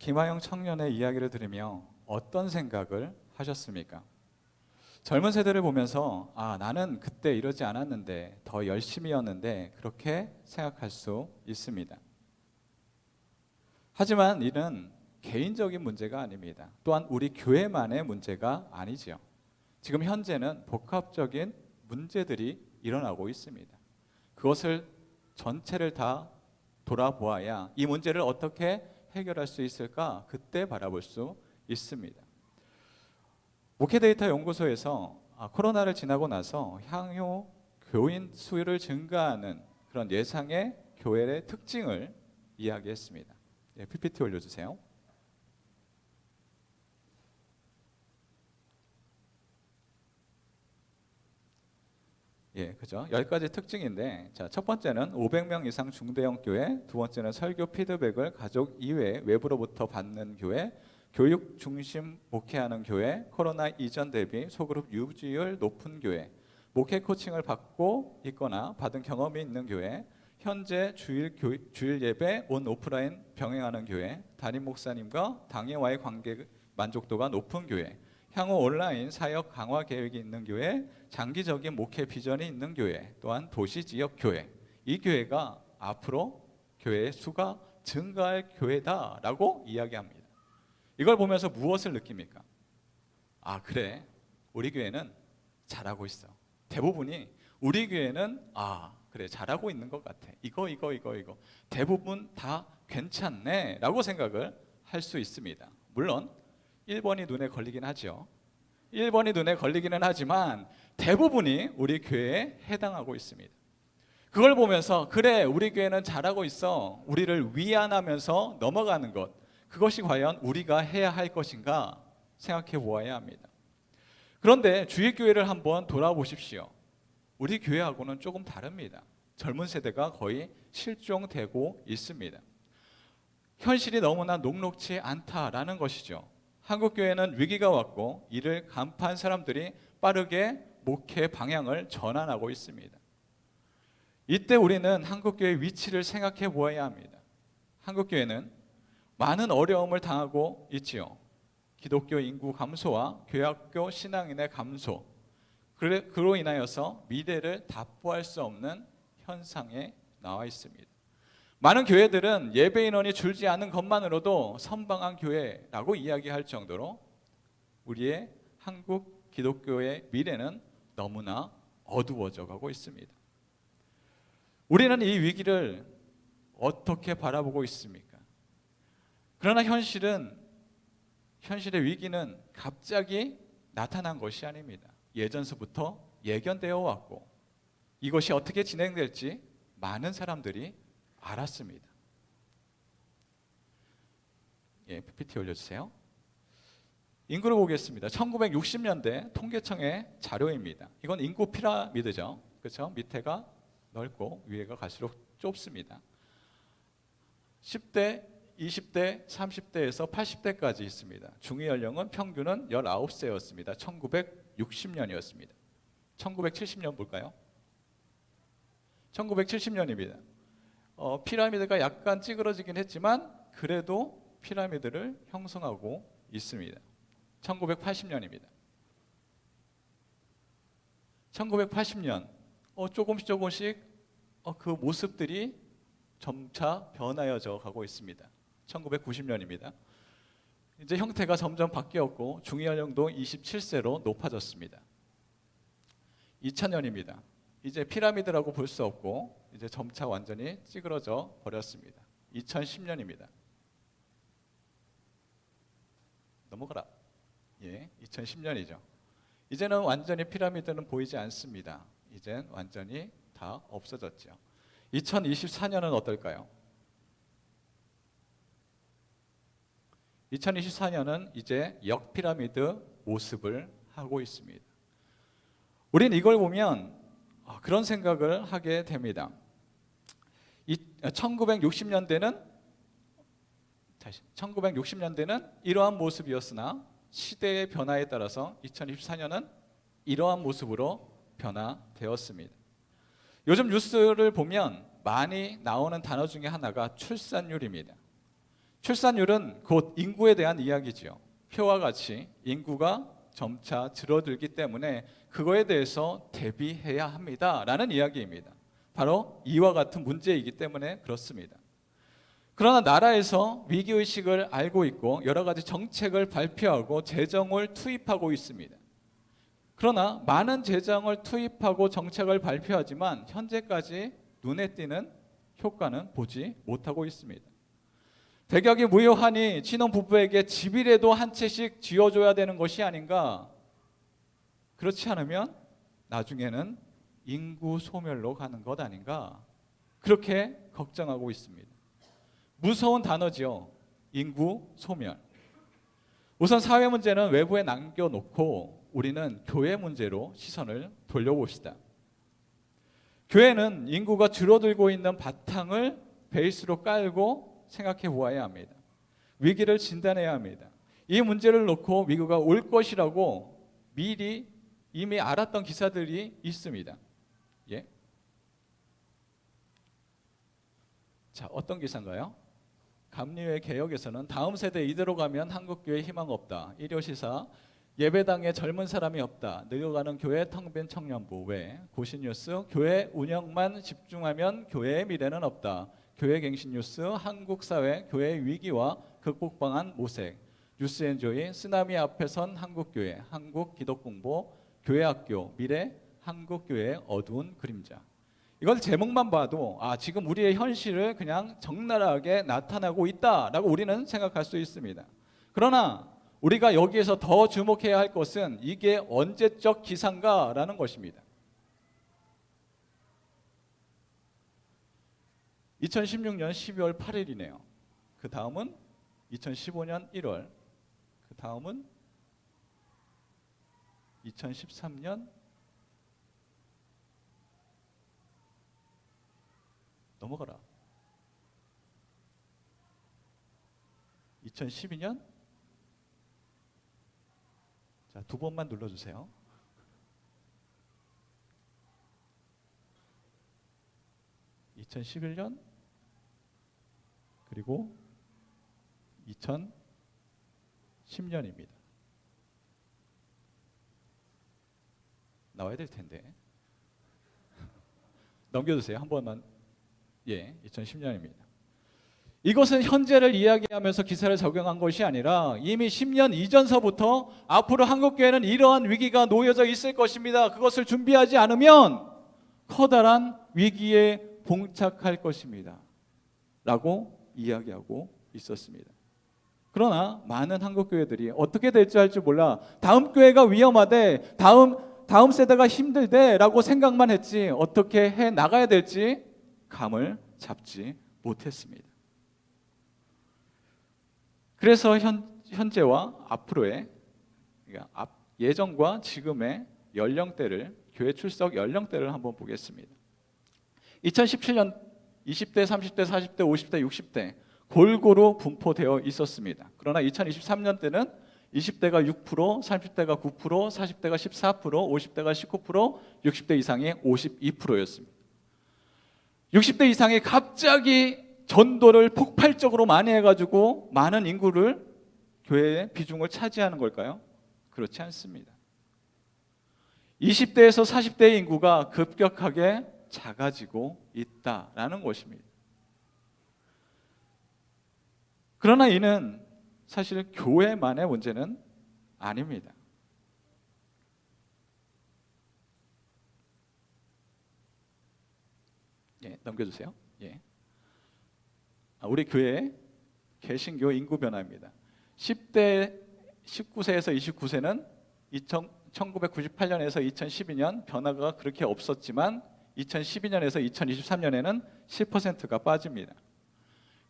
김하영 청년의 이야기를 들으며 어떤 생각을 하셨습니까? 젊은 세대를 보면서 나는 그때 이러지 않았는데 더 열심히였는데 그렇게 생각할 수 있습니다. 하지만 이는 개인적인 문제가 아닙니다. 또한 우리 교회만의 문제가 아니지요. 지금 현재는 복합적인 문제들이 일어나고 있습니다. 그것을 전체를 다 돌아보아야 이 문제를 어떻게 해결할 수 있을까 그때 바라볼 수 있습니다. 목회데이터 연구소에서 코로나를 지나고 나서 향후 교인 수를 증가하는 그런 예상의 교회의 특징을 이야기했습니다. PPT 올려주세요. 그죠? 10가지 특징인데, 첫 번째는 500명 이상 중대형 교회, 두 번째는 설교 피드백을 가족 이외 외부로부터 받는 교회, 교육 중심 목회하는 교회, 코로나 이전 대비 소그룹 유지율 높은 교회, 목회 코칭을 받고 있거나 받은 경험이 있는 교회, 현재 주일 예배 온 오프라인 병행하는 교회, 담임 목사님과 당회와의 관계 만족도가 높은 교회, 향후 온라인 사역 강화 계획이 있는 교회, 장기적인 목회 비전이 있는 교회, 또한 도시 지역 교회. 이 교회가 앞으로 교회의 수가 증가할 교회다라고 이야기합니다. 이걸 보면서 무엇을 느낍니까? 그래, 우리 교회는 잘하고 있어. 대부분이 우리 교회는 그래, 잘하고 있는 것 같아. 이거 대부분 다 괜찮네 라고 생각을 할 수 있습니다. 물론 1번이 눈에 걸리긴 하죠. 1번이 눈에 걸리기는 하지만 대부분이 우리 교회에 해당하고 있습니다. 그걸 보면서 그래, 우리 교회는 잘하고 있어. 우리를 위안하면서 넘어가는 것, 그것이 과연 우리가 해야 할 것인가 생각해 보아야 합니다. 그런데 주일 교회를 한번 돌아보십시오. 우리 교회하고는 조금 다릅니다. 젊은 세대가 거의 실종되고 있습니다. 현실이 너무나 녹록지 않다라는 것이죠. 한국 교회는 위기가 왔고 이를 간파한 사람들이 빠르게 목회 방향을 전환하고 있습니다. 이때 우리는 한국 교회의 위치를 생각해 보아야 합니다. 한국 교회는 많은 어려움을 당하고 있지요. 기독교 인구 감소와 교학교 신앙인의 감소, 그로 인하여서 미래를 답보할 수 없는 현상에 나와 있습니다. 많은 교회들은 예배 인원이 줄지 않는 것만으로도 선방한 교회라고 이야기할 정도로 우리의 한국 기독교의 미래는 너무나 어두워져 가고 있습니다. 우리는 이 위기를 어떻게 바라보고 있습니까? 그러나 현실의 위기는 갑자기 나타난 것이 아닙니다. 예전서부터 예견되어 왔고 이것이 어떻게 진행될지 많은 사람들이 알았습니다. PPT 올려주세요. 인구를 보겠습니다. 1960년대 통계청의 자료입니다. 이건 인구 피라미드죠. 그렇죠? 밑에가 넓고 위에가 갈수록 좁습니다. 10대, 20대, 30대에서 80대까지 있습니다. 중위 연령은 평균은 19세였습니다. 1960년이었습니다. 1970년 볼까요? 1970년입니다. 피라미드가 약간 찌그러지긴 했지만 그래도 피라미드를 형성하고 있습니다. 1980년입니다. 1980년 조금씩 그 모습들이 점차 변하여져 가고 있습니다. 1990년입니다. 이제 형태가 점점 바뀌었고 중위 연령도 27세로 높아졌습니다. 2000년입니다. 이제 피라미드라고 볼 수 없고 이제 점차 완전히 찌그러져 버렸습니다. 2010년입니다. 넘어가라. 2010년이죠. 이제는 완전히 피라미드는 보이지 않습니다. 이젠 완전히 다 없어졌죠. 2024년은 어떨까요? 2024년은 이제 역피라미드 모습을 하고 있습니다. 우린 이걸 보면 그런 생각을 하게 됩니다. 1960년대는 이러한 모습이었으나 시대의 변화에 따라서 2024년은 이러한 모습으로 변화되었습니다. 요즘 뉴스를 보면 많이 나오는 단어 중에 하나가 출산율입니다. 출산율은 곧 인구에 대한 이야기지요. 표와 같이 인구가 점차 줄어들기 때문에 그거에 대해서 대비해야 합니다라는 이야기입니다. 바로 이와 같은 문제이기 때문에 그렇습니다. 그러나 나라에서 위기의식을 알고 있고 여러 가지 정책을 발표하고 재정을 투입하고 있습니다. 그러나 많은 재정을 투입하고 정책을 발표하지만 현재까지 눈에 띄는 효과는 보지 못하고 있습니다. 대격이 무효하니 신혼부부에게 집이라도 한 채씩 지어줘야 되는 것이 아닌가? 그렇지 않으면 나중에는 인구 소멸로 가는 것 아닌가? 그렇게 걱정하고 있습니다. 무서운 단어죠. 인구 소멸. 우선 사회 문제는 외부에 남겨놓고 우리는 교회 문제로 시선을 돌려봅시다. 교회는 인구가 줄어들고 있는 바탕을 베이스로 깔고 생각해 보아야 합니다. 위기를 진단해야 합니다. 이 문제를 놓고 위기가 올 것이라고 미리 이미 알았던 기사들이 있습니다. 예? 자, 어떤 기사인가요? 감리회 개혁에서는 다음 세대 이대로 가면 한국교회 희망 없다. 일요시사 예배당에 젊은 사람이 없다. 늙어가는 교회 텅 빈 청년부. 왜? 고신뉴스 교회 운영만 집중하면 교회의 미래는 없다. 교회갱신뉴스 한국사회 교회 위기와 극복 방안 모색. 뉴스엔조이 쓰나미 앞에 선 한국교회 한국기독공보 교회학교 미래 한국교회의 어두운 그림자. 이걸 제목만 봐도 지금 우리의 현실을 그냥 적나라하게 나타나고 있다라고 우리는 생각할 수 있습니다. 그러나 우리가 여기에서 더 주목해야 할 것은 이게 언제적 기사인가라는 것입니다. 2016년 12월 8일이네요. 그 다음은 2015년 1월, 그 다음은 2013년 넘어가라. 2012년 자, 두 번만 눌러주세요. 2011년 그리고 2010년입니다. 나와야 될 텐데 넘겨주세요. 한 번만. 예, 2010년입니다. 이것은 현재를 이야기하면서 기사를 적용한 것이 아니라 이미 10년 이전서부터 앞으로 한국교회는 이러한 위기가 놓여져 있을 것입니다. 그것을 준비하지 않으면 커다란 위기에 봉착할 것입니다. 라고 이야기하고 있었습니다. 그러나 많은 한국교회들이 어떻게 될지 할 줄 몰라 다음 교회가 위험하대, 다음 세대가 힘들대 라고 생각만 했지 어떻게 해 나가야 될지 감을 잡지 못했습니다. 그래서 현재와 앞으로의 그러니까 예전과 지금의 연령대를 교회 출석 연령대를 한번 보겠습니다. 2017년 20대, 30대, 40대, 50대, 60대 골고루 분포되어 있었습니다. 그러나 2023년 때는 20대가 6%, 30대가 9%, 40대가 14%, 50대가 19%, 60대 이상이 52%였습니다. 60대 이상이 갑자기 전도를 폭발적으로 많이 해가지고 많은 인구를 교회의 비중을 차지하는 걸까요? 그렇지 않습니다. 20대에서 40대의 인구가 급격하게 작아지고 있다라는 것입니다. 그러나 이는 사실 교회만의 문제는 아닙니다. 예, 넘겨주세요. 예. 우리 교회 개신교 인구 변화입니다. 10대 19세에서 29세는 1998년에서 2012년 변화가 그렇게 없었지만 2012년에서 2023년에는 10%가 빠집니다.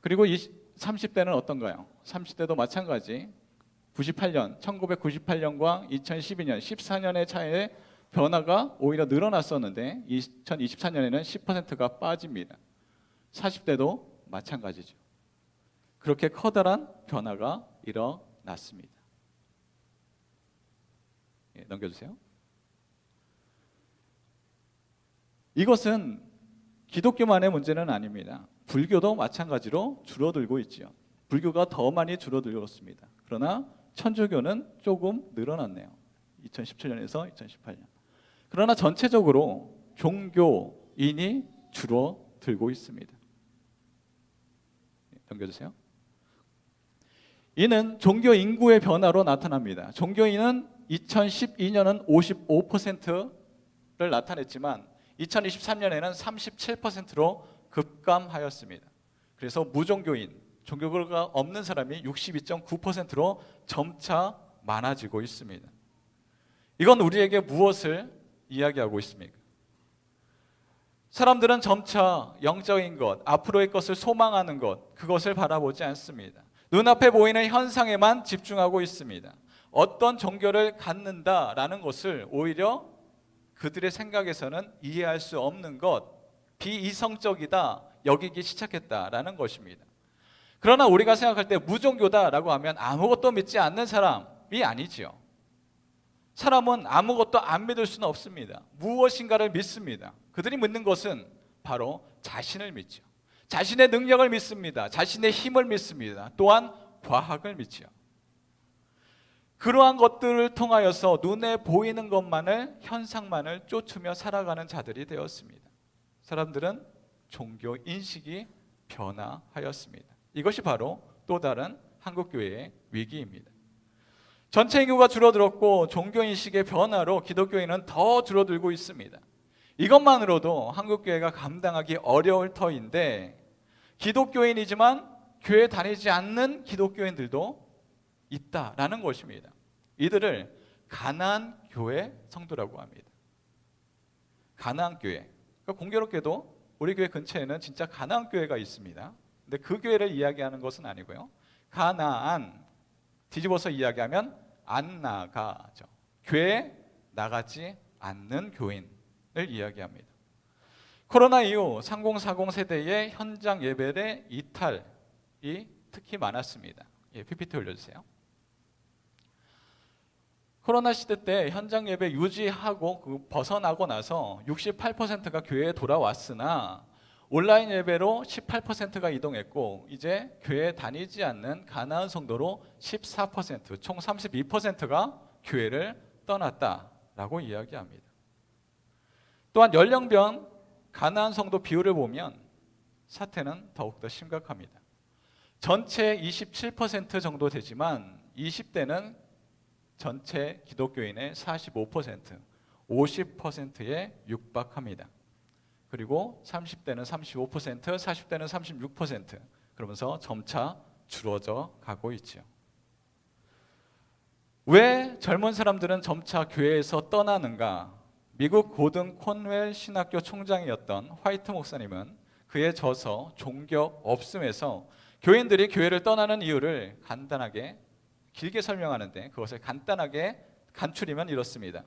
그리고 30대는 어떤가요? 30대도 마찬가지. 1998년과 2012년, 14년의 차이에 변화가 오히려 늘어났었는데 2024년에는 10%가 빠집니다. 40대도 마찬가지죠. 그렇게 커다란 변화가 일어났습니다. 예, 넘겨주세요. 이것은 기독교만의 문제는 아닙니다. 불교도 마찬가지로 줄어들고 있죠. 불교가 더 많이 줄어들었습니다. 그러나 천주교는 조금 늘어났네요. 2017년에서 2018년. 그러나 전체적으로 종교인이 줄어들고 있습니다. 넘겨주세요. 이는 종교 인구의 변화로 나타납니다. 종교인은 2012년은 55%를 나타냈지만 2023년에는 37%로 급감하였습니다. 그래서 무종교인, 종교가 없는 사람이 62.9%로 점차 많아지고 있습니다. 이건 우리에게 무엇을 이야기하고 있습니까? 사람들은 점차 영적인 것, 앞으로의 것을 소망하는 것, 그것을 바라보지 않습니다. 눈앞에 보이는 현상에만 집중하고 있습니다. 어떤 종교를 갖는다라는 것을 오히려 그들의 생각에서는 이해할 수 없는 것, 비이성적이다 여기기 시작했다라는 것입니다. 그러나 우리가 생각할 때 무종교다라고 하면 아무것도 믿지 않는 사람이 아니지요. 사람은 아무것도 안 믿을 수는 없습니다. 무엇인가를 믿습니다. 그들이 믿는 것은 바로 자신을 믿죠. 자신의 능력을 믿습니다. 자신의 힘을 믿습니다. 또한 과학을 믿죠. 그러한 것들을 통하여서 눈에 보이는 것만을, 현상만을 쫓으며 살아가는 자들이 되었습니다. 사람들은 종교 인식이 변화하였습니다. 이것이 바로 또 다른 한국교회의 위기입니다. 전체 인구가 줄어들었고 종교인식의 변화로 기독교인은 더 줄어들고 있습니다. 이것만으로도 한국교회가 감당하기 어려울 터인데 기독교인이지만 교회 다니지 않는 기독교인들도 있다라는 것입니다. 이들을 가나안 교회 성도라고 합니다. 가나안 교회. 그러니까 공교롭게도 우리 교회 근처에는 진짜 가나안 교회가 있습니다. 근데 그 교회를 이야기하는 것은 아니고요. 가나안 뒤집어서 이야기하면 안 나가죠. 교회에 나가지 않는 교인을 이야기합니다. 코로나 이후 3040 세대의 현장 예배의 이탈이 특히 많았습니다. PPT 올려주세요. 코로나 시대 때 현장 예배 유지하고 벗어나고 나서 68%가 교회에 돌아왔으나 온라인 예배로 18%가 이동했고 이제 교회에 다니지 않는 가나안 성도로 14%, 총 32%가 교회를 떠났다라고 이야기합니다. 또한 연령별 가나안 성도 비율을 보면 사태는 더욱더 심각합니다. 전체 27% 정도 되지만 20대는 전체 기독교인의 45%, 50%에 육박합니다. 그리고 30대는 35%, 40대는 36%, 그러면서 점차 줄어져 가고 있죠. 왜 젊은 사람들은 점차 교회에서 떠나는가? 미국 고등 콘웰 신학교 총장이었던 화이트 목사님은 그의 저서 종교 없음에서 교인들이 교회를 떠나는 이유를 간단하게 길게 설명하는데 그것을 간단하게 간추리면 이렇습니다.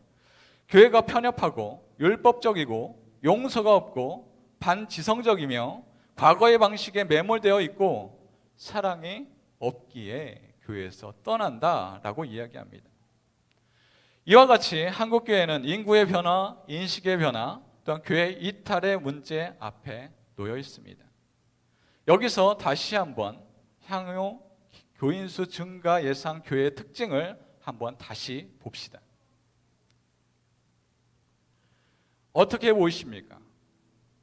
교회가 편협하고 율법적이고 용서가 없고 반지성적이며 과거의 방식에 매몰되어 있고 사랑이 없기에 교회에서 떠난다라고 이야기합니다. 이와 같이 한국교회는 인구의 변화, 인식의 변화, 또한 교회 이탈의 문제 앞에 놓여 있습니다. 여기서 다시 한번 향후 교인수 증가 예상 교회의 특징을 한번 다시 봅시다. 어떻게 보이십니까?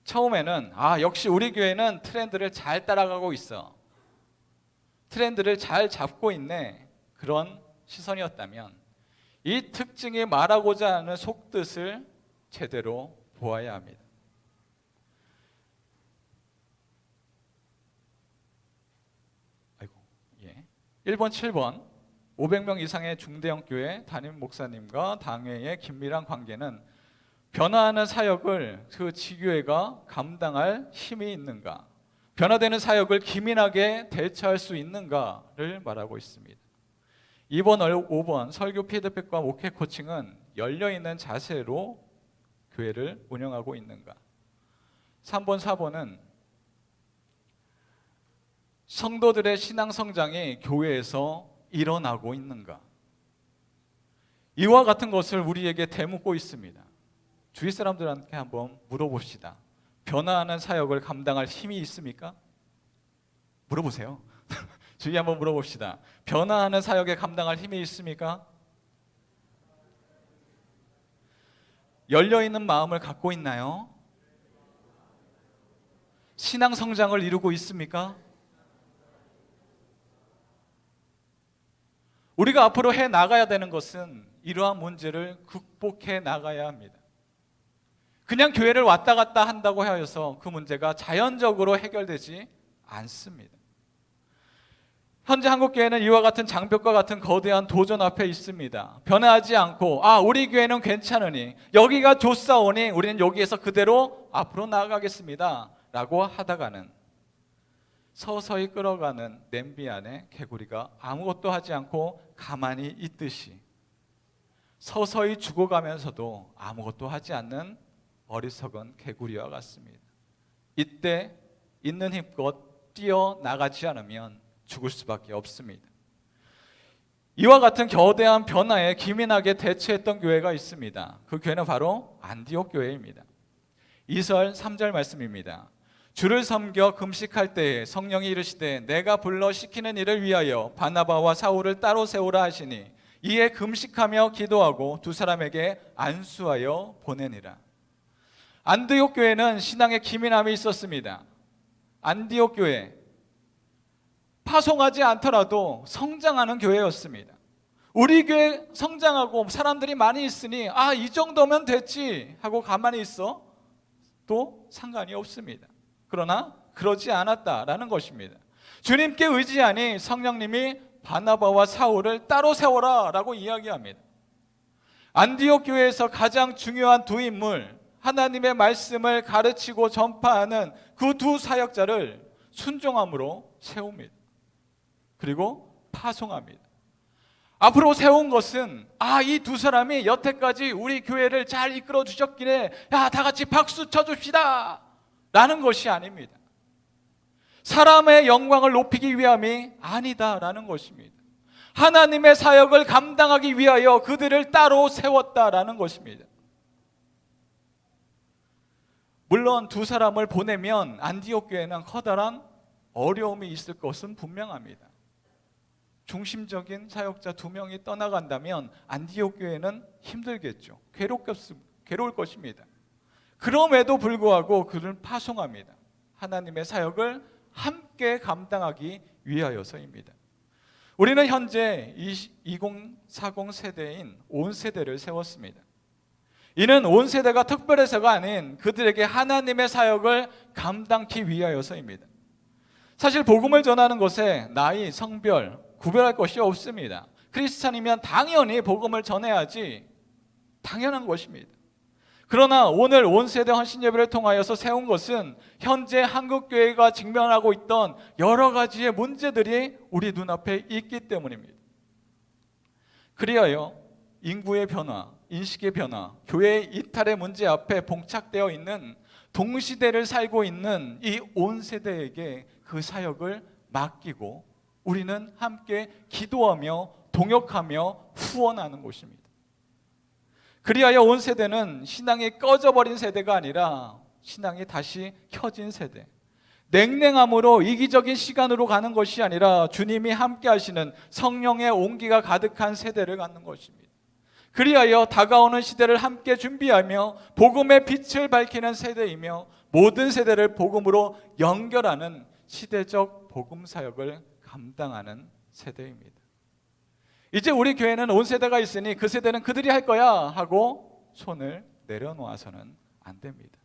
처음에는 역시 우리 교회는 트렌드를 잘 따라가고 있어. 트렌드를 잘 잡고 있네. 그런 시선이었다면 이 특징이 말하고자 하는 속뜻을 제대로 보아야 합니다. 1번, 7번 500명 이상의 중대형 교회 담임 목사님과 당회의 긴밀한 관계는 변화하는 사역을 그 지교회가 감당할 힘이 있는가, 변화되는 사역을 기민하게 대처할 수 있는가를 말하고 있습니다. 2번, 5번 설교 피드백과 목회 코칭은 열려있는 자세로 교회를 운영하고 있는가. 3번, 4번은 성도들의 신앙 성장이 교회에서 일어나고 있는가. 이와 같은 것을 우리에게 되묻고 있습니다. 주위 사람들한테 한번 물어봅시다. 변화하는 사역을 감당할 힘이 있습니까? 물어보세요. 주위 한번 물어봅시다. 변화하는 사역에 감당할 힘이 있습니까? 열려있는 마음을 갖고 있나요? 신앙 성장을 이루고 있습니까? 우리가 앞으로 해 나가야 되는 것은 이러한 문제를 극복해 나가야 합니다. 그냥 교회를 왔다 갔다 한다고 하여서 그 문제가 자연적으로 해결되지 않습니다. 현재 한국교회는 이와 같은 장벽과 같은 거대한 도전 앞에 있습니다. 변하지 않고 우리 교회는 괜찮으니 여기가 좋사오니 우리는 여기에서 그대로 앞으로 나아가겠습니다 라고 하다가는 서서히 끓어가는 냄비 안에 개구리가 아무것도 하지 않고 가만히 있듯이 서서히 죽어가면서도 아무것도 하지 않는 어리석은 개구리와 같습니다. 이때 있는 힘껏 뛰어나가지 않으면 죽을 수밖에 없습니다. 이와 같은 거대한 변화에 기민하게 대처했던 교회가 있습니다. 그 교회는 바로 안디옥 교회입니다. 2절 3절 말씀입니다. 주를 섬겨 금식할 때에 성령이 이르시되 내가 불러 시키는 일을 위하여 바나바와 사울을 따로 세우라 하시니 이에 금식하며 기도하고 두 사람에게 안수하여 보내니라. 안디옥 교회는 신앙의 기민함이 있었습니다. 안디옥 교회 파송하지 않더라도 성장하는 교회였습니다. 우리 교회 성장하고 사람들이 많이 있으니 이 정도면 됐지 하고 가만히 있어 도 상관이 없습니다. 그러나 그러지 않았다라는 것입니다. 주님께 의지하니 성령님이 바나바와 사울을 따로 세워라 라고 이야기합니다. 안디옥 교회에서 가장 중요한 두 인물, 하나님의 말씀을 가르치고 전파하는 그 두 사역자를 순종함으로 세웁니다. 그리고 파송합니다. 앞으로 세운 것은 이 두 사람이 여태까지 우리 교회를 잘 이끌어 주셨기에 다 같이 박수 쳐줍시다 라는 것이 아닙니다. 사람의 영광을 높이기 위함이 아니다라는 것입니다. 하나님의 사역을 감당하기 위하여 그들을 따로 세웠다라는 것입니다. 물론 두 사람을 보내면 안디옥 교회는 커다란 어려움이 있을 것은 분명합니다. 중심적인 사역자 두 명이 떠나간다면 안디옥 교회는 힘들겠죠. 괴로울 것입니다. 그럼에도 불구하고 그를 파송합니다. 하나님의 사역을 함께 감당하기 위하여서입니다. 우리는 현재 2040 세대인 온 세대를 세웠습니다. 이는 온 세대가 특별해서가 아닌 그들에게 하나님의 사역을 감당하기 위하여서입니다. 사실 복음을 전하는 것에 나이, 성별 구별할 것이 없습니다. 크리스찬이면 당연히 복음을 전해야지 당연한 것입니다. 그러나 오늘 온 세대 헌신 예배를 통하여서 세운 것은 현재 한국교회가 직면하고 있던 여러 가지의 문제들이 우리 눈앞에 있기 때문입니다. 그리하여 인구의 변화, 인식의 변화, 교회의 이탈의 문제 앞에 봉착되어 있는 동시대를 살고 있는 이 온 세대에게 그 사역을 맡기고 우리는 함께 기도하며 동역하며 후원하는 것입니다. 그리하여 온 세대는 신앙이 꺼져버린 세대가 아니라 신앙이 다시 켜진 세대, 냉랭함으로 이기적인 시간으로 가는 것이 아니라 주님이 함께 하시는 성령의 온기가 가득한 세대를 갖는 것입니다. 그리하여 다가오는 시대를 함께 준비하며 복음의 빛을 밝히는 세대이며 모든 세대를 복음으로 연결하는 시대적 복음 사역을 감당하는 세대입니다. 이제 우리 교회는 온 세대가 있으니 그 세대는 그들이 할 거야 하고 손을 내려놓아서는 안 됩니다.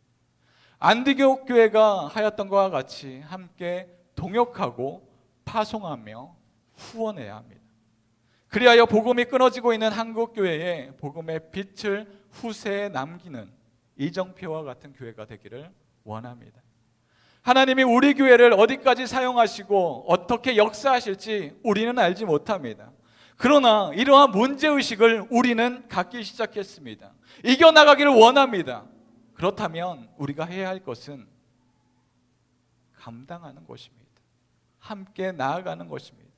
안디옥 교회가 하였던 것과 같이 함께 동역하고 파송하며 후원해야 합니다. 그리하여 복음이 끊어지고 있는 한국교회에 복음의 빛을 후세에 남기는 이정표와 같은 교회가 되기를 원합니다. 하나님이 우리 교회를 어디까지 사용하시고 어떻게 역사하실지 우리는 알지 못합니다. 그러나 이러한 문제의식을 우리는 갖기 시작했습니다. 이겨나가기를 원합니다. 그렇다면 우리가 해야 할 것은 감당하는 것입니다. 함께 나아가는 것입니다.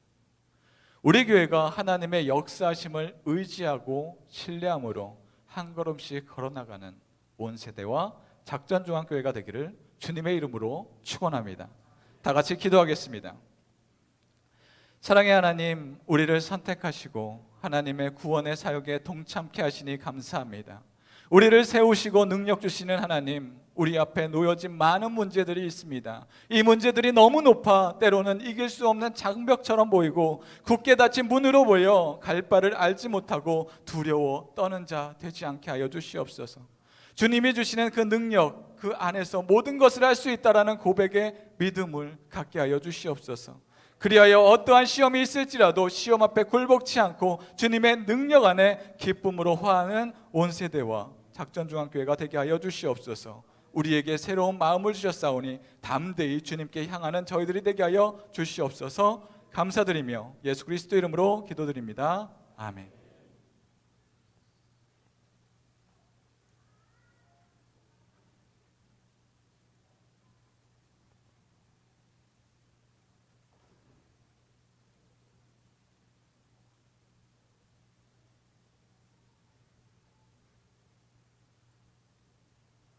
우리 교회가 하나님의 역사하심을 의지하고 신뢰함으로 한 걸음씩 걸어나가는 온 세대와 작전중앙교회가 되기를 주님의 이름으로 축원합니다. 다 같이 기도하겠습니다. 사랑의 하나님, 우리를 선택하시고 하나님의 구원의 사역에 동참케 하시니 감사합니다. 우리를 세우시고 능력 주시는 하나님, 우리 앞에 놓여진 많은 문제들이 있습니다. 이 문제들이 너무 높아 때로는 이길 수 없는 장벽처럼 보이고 굳게 닫힌 문으로 보여 갈 바를 알지 못하고 두려워 떠는 자 되지 않게 하여 주시옵소서. 주님이 주시는 그 능력, 그 안에서 모든 것을 할 수 있다라는 고백의 믿음을 갖게 하여 주시옵소서. 그리하여 어떠한 시험이 있을지라도 시험 앞에 굴복치 않고 주님의 능력 안에 기쁨으로 화하는 온 세대와 작전중앙교회가 되게 하여 주시옵소서. 우리에게 새로운 마음을 주셨사오니 담대히 주님께 향하는 저희들이 되게 하여 주시옵소서. 감사드리며 예수 그리스도 이름으로 기도드립니다. 아멘.